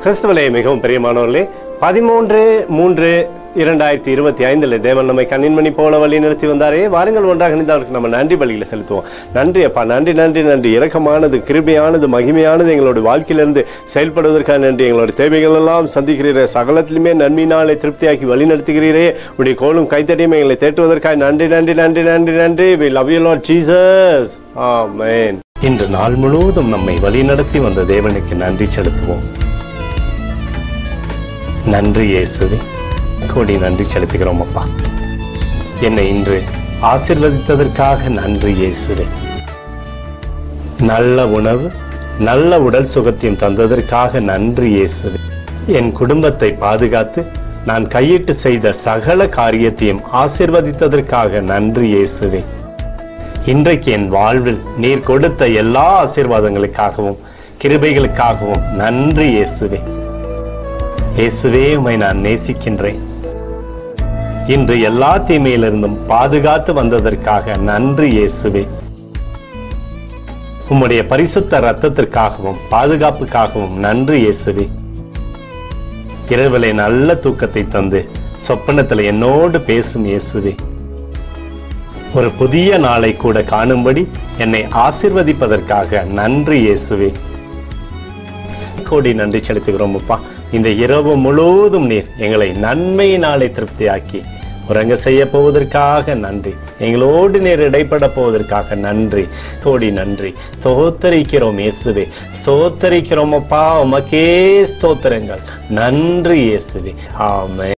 கிறிஸ்துவிலே மிகவும் பிரியமானவர்களே, 13/3/2025 தேவன் நம்மை கண்ணின்மணி போல வழி நடத்தி வந்தாரே. வாருங்கள் ஒன்றாக இணைந்து அவருக்கு நம்ம நன்றி பலிகளை செலுத்துவோம். நன்றி அப்பா, நன்றி நன்றி நன்றி. இரக்கமானது, கிருபையானது, மகிமையானது எங்களோட வாழ்க்கையிலிருந்து செயல்படுவதற்காக நன்றி. எங்களோட தேவைகள் எல்லாம் சந்திக்கிறீரே, சகலத்திலுமே நன்மையினாலே திருப்தியாக்கி வழி நடத்துகிறீரே. உடைய கோலும் கைத்தடியும் எங்களை தேற்றுவதற்காக நன்றி நன்றி நன்றி நன்றி நன்றி. We love you Lord Jesus. Amen. இன்று நாள் முழுவதும் நம்மை வழி நடத்தி வந்த தேவனுக்கு நன்றி செலுத்துவோம். நன்றி இயேசுவே, கோடி நன்றி செலுத்துகிறோம் அப்பா. என்னை இன்று ஆசீர்வதித்ததற்காக நன்றி இயேசுவே. நல்ல உணவு, நல்ல உடல் சுகத்தையும் தந்ததற்காக நன்றி இயேசுவே. என் குடும்பத்தை பாதுகாத்து நான் கையிட்டு செய்த சகல காரியத்தையும் ஆசீர்வதித்ததற்காக நன்றி இயேசுவே. இன்றைக்கு என் வாழ்வில் நீர் கொடுத்த எல்லா ஆசீர்வாதங்களுக்காகவும் கிருபைகளுக்காகவும் நன்றி இயேசுவே. இயேசுவே, உம்மை நான் நேசிக்கின்றேன். இன்று எல்லா தீமையிலிருந்தும் பாதுகாத்து வந்ததற்காக நன்றி இயேசுவே. உம்முடைய பரிசுத்த இரத்தத்திற்காகவும் பாதுகாப்புக்காகவும் நன்றி இயேசுவே. இரவிலே நல்ல தூக்கத்தை தந்து சொப்பனத்தில் என்னோடு பேசும் இயேசுவே. ஒரு புதிய நாளை கூட காணும்படி என்னை ஆசீர்வதிப்பதற்காக நன்றி இயேசுவே. கோடி நன்றி செலுத்துகிறோம் அப்பா. இந்த இரவு முழுவதும் நீர் எங்களை நன்மையினாலே திருப்தியாக்கி உறங்க செய்ய போவதற்காக நன்றி. எங்களோடு நீர் இடைப்பட போவதற்காக நன்றி, கோடி நன்றி. ஸ்தோத்தரிக்கிறோம் இயேசுவே, ஸ்தோத்தரிக்கிறோம் அப்பா. உமக்கே ஸ்தோத்திரங்கள். நன்றி இயேசுவே. ஆமென்.